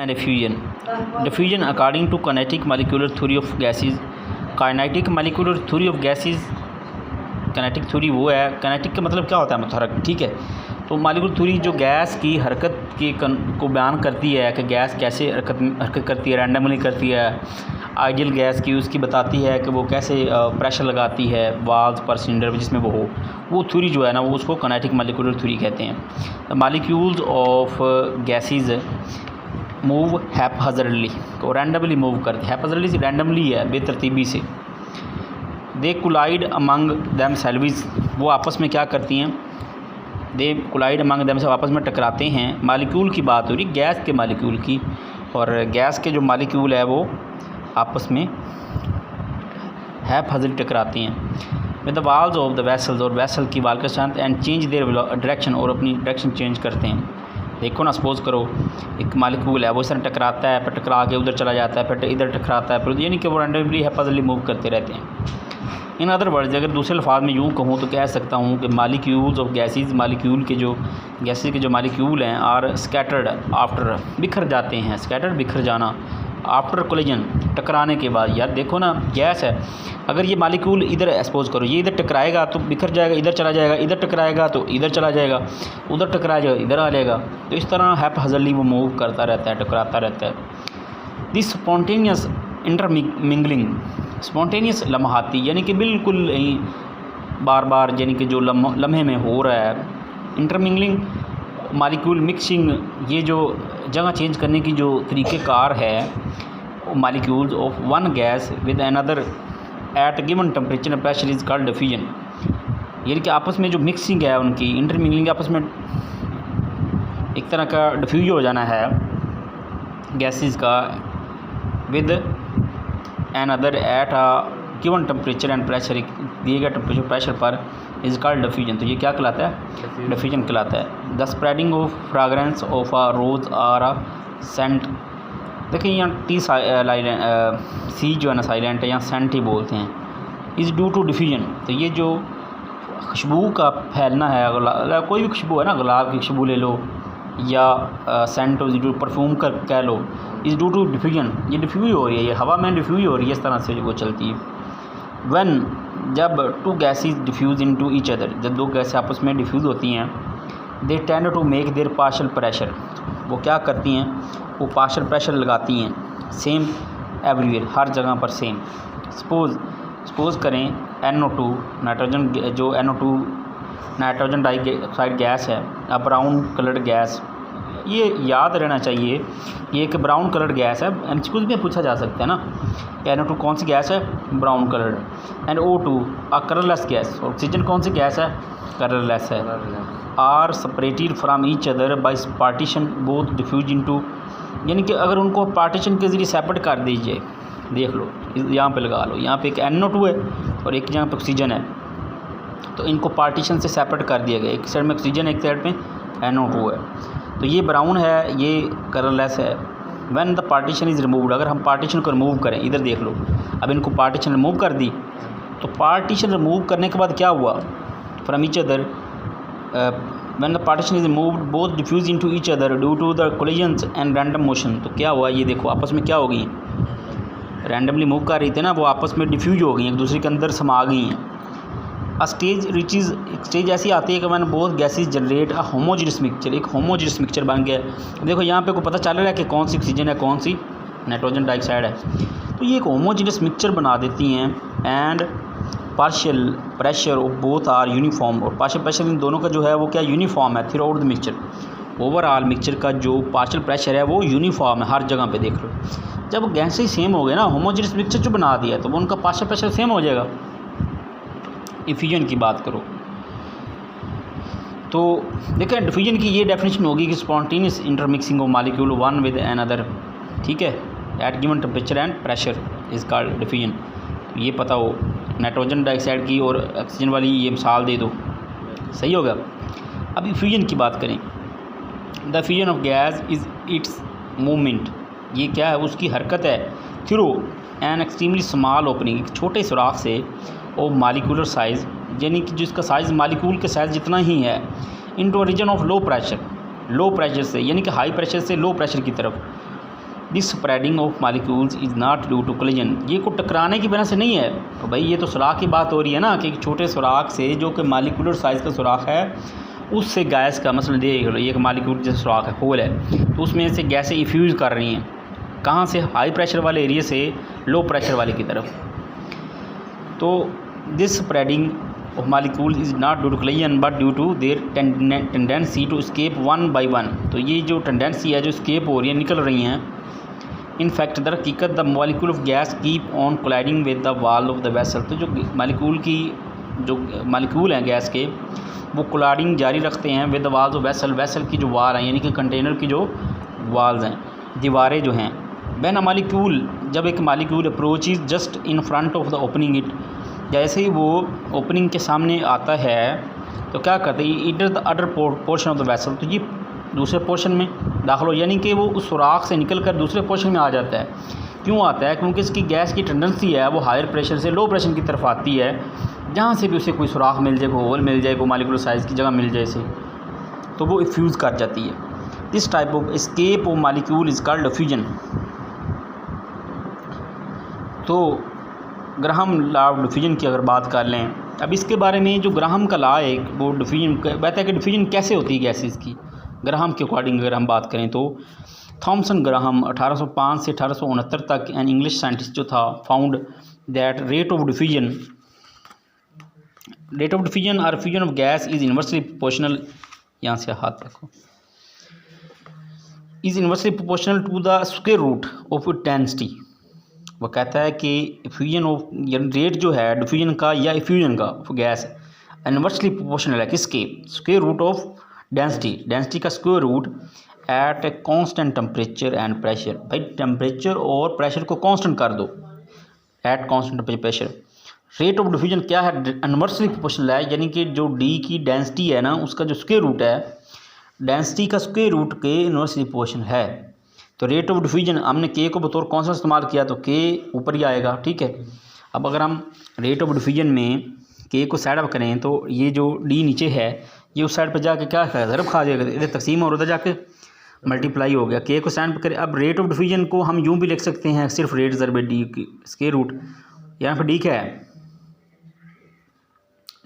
And diffusion. Diffusion according to kinetic molecular theory of gases. Kinetic molecular theory of gases, kinetic theory वो है, kinetic का मतलब क्या होता है, मुतहरक, ठीक है। तो मॉलिक्यूलर थ्योरी जो गैस की हरकत की को बयान करती है कि गैस कैसे हरकत करती है, रैंडमली करती है। आइडियल गैस की उसकी बताती है कि वो कैसे प्रेशर लगाती है वाल्व पर, सिलेंडर पर, जिसमें वो थ्योरी जो है ना, वो उसको काइनेटिक मॉलिक्यूलर थ्योरी कहते हैं। The molecules of gases move haphazardly, को रैंडमली मूव करते हैं। हैपहज़र्डली से रैंडमली है, बेतरतीबी से। दे कोलाइड अमंग दैम सेल्व्स, वो आपस में क्या करती हैं, दे कोलाइड अमंग दैम से आपस में टकराते हैं। मॉलिक्यूल की बात हो रही, गैस के मॉलिक्यूल की, और गैस के जो मॉलिक्यूल है वो आपस में हैपहज़र्डली टकराते हैं। With the walls of the vessels, और वेसल की वाल के साथ, एंड चेंज देयर डायरेक्शन, और अपनी डायरेक्शन चेंज करते हैं। देखो ना, सपोज़ करो एक मॉलिक्यूल है, वो इस तरह टकराता है, फिर टकरा के उधर चला जाता है, फिर इधर टकराता है, फिर यानी कि वो रैंडमली हैपहज़र्डली मूव करते रहते हैं। इन अदर वर्ड्स, अगर दूसरे अल्फाज में यूँ कहूँ तो कह सकता हूँ कि मॉलिक्यूल्स ऑफ गैसेस, मॉलिक्यूल के जो गैसेस के जो मॉलिक्यूल हैं, आर स्कैटर्ड आफ्टर, बिखर जाते हैं। स्कैटर्ड बिखर जाना, आफ्टर कोलिजन, टकराने के बाद। यार देखो ना, गैस है, अगर ये मॉलिक्यूल इधर सपोज़ करो, ये इधर टकराएगा तो बिखर जाएगा, इधर चला जाएगा, इधर टकराएगा तो इधर चला जाएगा, उधर टकरा जाएगा इधर आ जाएगा। तो इस तरह हैपहज़र्डली वो मूव करता रहता है, टकराता रहता है। दिस स्पॉन्टेनियस इंटरमिंगलिंग, स्पॉन्टेनियस लम्हाती, यानी कि बिल्कुल ही बार बार, यानी कि जो लम्हे में हो रहा है। इंटरमिंगलिंग, मॉलिक्यूल मिक्सिंग, ये जो जगह चेंज करने की जो तरीक़ेकार है, molecules of one gas with another at given temperature and pressure is called diffusion. यानी कि आपस में जो मिक्सिंग है उनकी, इंटरमिंगलिंग, आपस में एक तरह का डिफ्यूज हो जाना है गैसेस का, with another at a given temperature and pressure, दिए गए टेम्परेचर प्रेशर पर, इज़ कॉल्ड डिफ्यूजन। तो ये क्या कहलाता है, डिफ्यूजन कहलाता है। The spreading of fragrance of a rose or a scent. देखिए यहाँ टी सी जो है ना साइलेंट है, यहाँ सेंट ही बोलते हैं। इज़ ड्यू टू डिफ्यूजन, तो ये जो खुशबू का फैलना है, कोई भी खुशबू है ना, गुलाब की खुशबू ले लो या सेंट जो परफ्यूम का कह लो, इज़ ड्यू टू डिफ्यूजन, ये डिफ्यूज हो रही है, ये हवा में डिफ्यूज हो रही है, इस तरह से वो चलती है। व्हेन, जब two gases diffuse into each other, जब दो गैसें आपस में डिफ्यूज होती हैं, they tend to make their partial pressure, वो क्या करती हैं, वो पार्शियल प्रेशर लगाती हैं, सेम एवरीवेयर, हर जगह पर सेम। सपोज़ करें NO2 नाइट्रोजन, जो NO2 नाइट्रोजन डाइऑक्साइड गैस है, अब ब्राउन कलर्ड गैस, ये याद रहना चाहिए, ये एक ब्राउन कलर्ड गैस है। MCQ में पूछा जा सकता है ना कि NO2 कौन सी गैस है, brown coloured. And O2 a colourless gas, oxygen कौन सी गैस है, कलरलेस है। Are separated from each other by partition both diffuse into, यानी कि अगर उनको पार्टीशन के ज़रिए सेपरेट कर दीजिए, देख लो यहाँ पे लगा लो, यहाँ पे एक NO2 है और एक यहाँ पे ऑक्सीजन है, तो इनको पार्टीशन से सेपरेट कर दिया गया, एक साइड में ऑक्सीजन, एक साइड में NO2 है। तो ये ब्राउन है, ये कलरलेस है। When the partition is removed, अगर हम पार्टीशन को रिमूव करें, इधर देख लो, अब इनको पार्टीशन रिमूव कर दी, तो पार्टीशन रिमूव करने के बाद क्या हुआ, from each other, when the partition is removed both diffuse into each other due to the collisions and random motion. तो क्या हुआ, ये देखो आपस में क्या हो गई, रैंडमली मूव कर रही थी ना, वो आपस में डिफ्यूज हो गई, एक दूसरे के अंदर समा गई हैं। अ स्टेज रिचीज़, एक स्टेज ऐसी आती है कि मैंने both gases generate a homogeneous mixture, एक होमोजेनस मिक्सचर बन गया। देखो यहाँ पे को पता चल रहा है कि कौन सी ऑक्सीजन है, कौन सी नाइट्रोजन डाइऑक्साइड है, तो ये एक होमोजेनस मिक्सचर बना देती हैं। And partial pressure of both are uniform, और पार्शियल प्रेशर इन दोनों का जो है वो क्या यूनिफॉर्म है throughout the mixture. Overall mixture का जो पार्शियल प्रेशर है वो यूनिफॉर्म है, हर जगह पे देख लो। जब गैसेज सेम हो गए ना, होमोजेनस मिक्सचर जो बना दिया, तो वो उनका पार्शियल प्रेशर सेम हो जाएगा। डिफ्यूजन की बात करो तो देखें, डिफ्यूजन की ये डेफिनेशन होगी कि spontaneous intermixing of molecule one with another, ठीक है, at given temperature and pressure is called diffusion. ये पता हो, नाइट्रोजन डाइऑक्साइड की और ऑक्सीजन वाली ये मिसाल दे दो, सही होगा। अब फ्यूजन की बात करें, the fusion of gas is it's movement, ये क्या है, उसकी हरकत है, through an extremely small opening, एक छोटे सुराख से, और मालिकुलर साइज़, यानी कि जिसका साइज़ मालिक्यूल के साइज़ जितना ही है, into region of low pressure, low pressure से, यानी कि हाई प्रेशर से लो प्रेशर की तरफ, this spreading of molecules is not due to collision, ये को टकराने की वजह से नहीं है। तो भाई ये तो सुराख की बात हो रही है ना कि एक छोटे सुराख से जो कि मालिकुलर साइज़ का सुराख है उससे गैस का मसला देख लो, ये एक मालिक्यूल जैसे सुराख है, होल है, तो उसमें से गैसें इफ्यूज़ कर रही हैं कहाँ से, हाई प्रेशर वाले एरिया से लो प्रेशर वाले की तरफ। तो this spreading of molecule is not due to collision but due to their tendency to escape one by one. तो ये जो टेंडेंसी है जो स्केप हो रही है, निकल रही हैं, इन फैक्ट दर हकीकत the molecule of gas keep on colliding with the wall of the vessel. तो जो मालिक्यूल हैं गैस के वो कोलाइडिंग जारी रखते हैं with the walls of vessel की जो वाल हैं यानी कि कंटेनर की जो वाल्स हैं, दीवारें जो हैं। व्हेन अ मालिक्यूल, जब एक molecule approach is just in front of the opening it, जैसे ही वो ओपनिंग के सामने आता है तो क्या करते हैं, इधर the other portion of the vessel, तो ये दूसरे पोर्शन में दाखिल हो, यानी कि वो उस सुराख से निकल कर दूसरे पोर्शन में आ जाता है। क्यों आता है, क्योंकि इसकी गैस की टेंडेंसी है वो हायर प्रेशर से लो प्रेशर की तरफ आती है, जहाँ से भी उसे कोई सुराख मिल जाए, कोई होल मिल जाए, कोई मालिकुलर साइज़ की जगह मिल जाए इसे, तो वो इफ्यूज़ कर जाती है। This type of escape of molecule is called diffusion. तो ग्राहम लॉ ऑफ डिफ्यूजन की अगर बात कर लें, अब इसके बारे में जो ग्राहम का लॉ है वो डिफ्यूजन कहता है कि डिफ्यूजन कैसे होती है गैसेस की। ग्राहम के अकॉर्डिंग अगर हम बात करें तो थॉमसन ग्राहम 1805 से 1869 तक एन इंग्लिश साइंटिस्ट जो था found that rate of diffusion और fusion of gas is inversely proportional, यहाँ से हाथ रखो, is inversely proportional to the square root of density. वो कहता है कि फ्यूजन ऑफ रेट जो है डिफ्यूजन का या फ्यूजन का गैस इन्वर्सली प्रोपोर्शनल है किसके, स्क्वायर रूट ऑफ डेंसिटी का square root at a constant temperature and pressure. भाई टेम्परेचर और प्रेशर को कांस्टेंट कर दो, at constant temperature pressure. Rate of diffusion क्या है, इन्वर्सली प्रोपोर्शनल है, यानी कि जो डी की डेंसिटी है ना उसका जो स्क्वायर रूट है डेंसिटी का स्क्वायर रूट के इन्वर्सली प्रोपोर्शनल है। तो रेट ऑफ डिफ्यूजन हमने के को बतौर कांस्टेंट इस्तेमाल किया तो के ऊपर ही आएगा, ठीक है। अब अगर हम रेट ऑफ डिफ्यूजन में के को साइड अप करें तो ये जो डी नीचे है ये उस साइड पर जाके क्या है, ज़रब खा जाएगा, इधर तकसीम और उधर जाके मल्टीप्लाई हो गया। के को साइड पर करें, अब रेट ऑफ डिफ्यूजन को हम यूँ भी लिख सकते हैं सिर्फ रेट ज़रब डी की स्क्वायर रूट। यहाँ पर डी क्या है,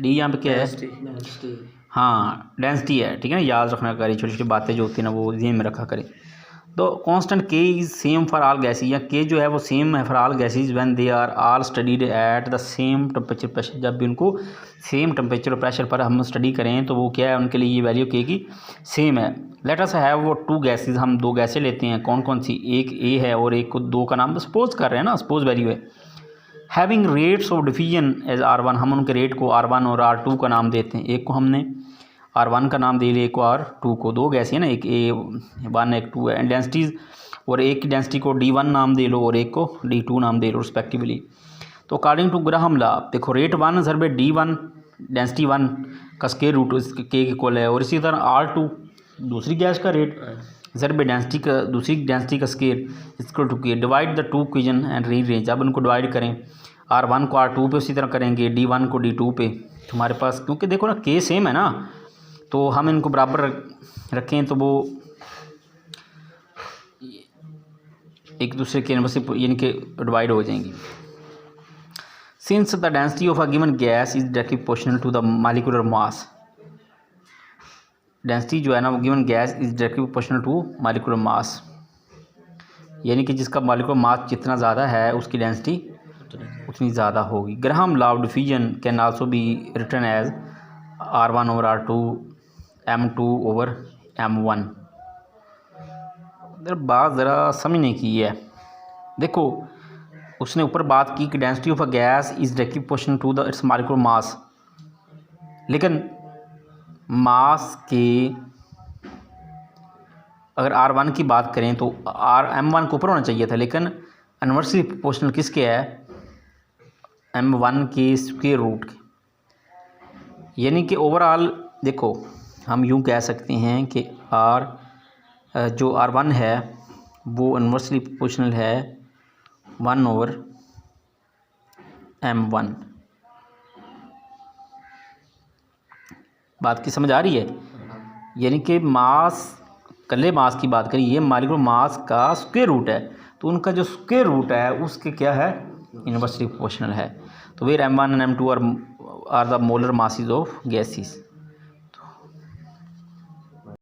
डी यहाँ पे क्या है, हाँ डेंसिटी है, ठीक है ना, याद रखना करें, छोटी छोटी बातें जो होती हैं ना वो ध्यान में रखा करें। तो constant K is same for all gases, या के जो है वो सेम है for all gases when they are all studied at the same temperature pressure. जब भी उनको सेम टेम्परेचर और प्रेशर पर हम स्टडी करें तो वो क्या है, उनके लिए ये वैल्यू के की सेम है। लेट अस हैव वो टू गैसेज, हम दो गैसें लेते हैं, कौन कौन सी, एक ए है और एक को दो का नाम सपोज कर रहे हैं ना, सपोज वैल्यू है। Having rates of diffusion as R1, हम उनके रेट को R1 और R2 का नाम देते हैं। एक को हमने R1 का नाम दे लिया, एक को R2 को, दो गैस है ना, एक A1 एक 2 है, एंड डेंसिटीज़, और एक की डेंसिटी को D1 नाम दे लो और एक को D2 नाम दे लो रिस्पेक्टिवली। तो अकॉर्डिंग टू ग्राहम लॉ देखो रेट 1 ज़रबे D1 डेंसिटी 1 का स्क्वायर रूट के इक्वल है, और इसी तरह R2 दूसरी गैस का रेट ज़रबे डेंसिटी का दूसरी डेंसिटी का स्क्वायर इक्वल टू के, divide the two equation and rearrange. अब उनको डिवाइड करें, R1 को R2 पे उसी तरह करेंगे, D1 को D2 पे। तुम्हारे पास क्योंकि देखो ना के सेम है ना, तो हम इनको बराबर रखें तो वो एक दूसरे के नंबर से यानी कि डिवाइड हो जाएंगी। Since the density of a given gas is directly proportional to the molecular mass, density जो है ना वो given gas is directly proportional to molecular mass, यानी कि जिसका मॉलिक्यूलर मास जितना ज़्यादा है उसकी डेंसिटी उतनी ज़्यादा होगी। Graham law of diffusion can also be written as R1 over R2 M2 over M1। इधर बात ज़रा समझने की है, देखो उसने ऊपर बात की कि density of a gas is directly proportional to the its molecular mass, लेकिन मास के अगर R1 की बात करें तो M1 को ऊपर होना चाहिए था, लेकिन इन्वर्सली प्रोपोर्शनल किसके है, M1 के स्क्वायर रूट के, यानी कि ओवरऑल देखो हम यूँ कह सकते हैं कि जो R1 है वो इन्वर्सली प्रोपोर्शनल है 1 ओवर M1। बात की समझ आ रही है, यानी कि मास कल्ले मास की बात करें, ये मालिकुलर मास का स्क्वायर रूट है, तो उनका जो स्क्वायर रूट है उसके क्या है, इन्वर्सली प्रोपोर्शनल है। तो where m1 and m2 are the molar masses of gases.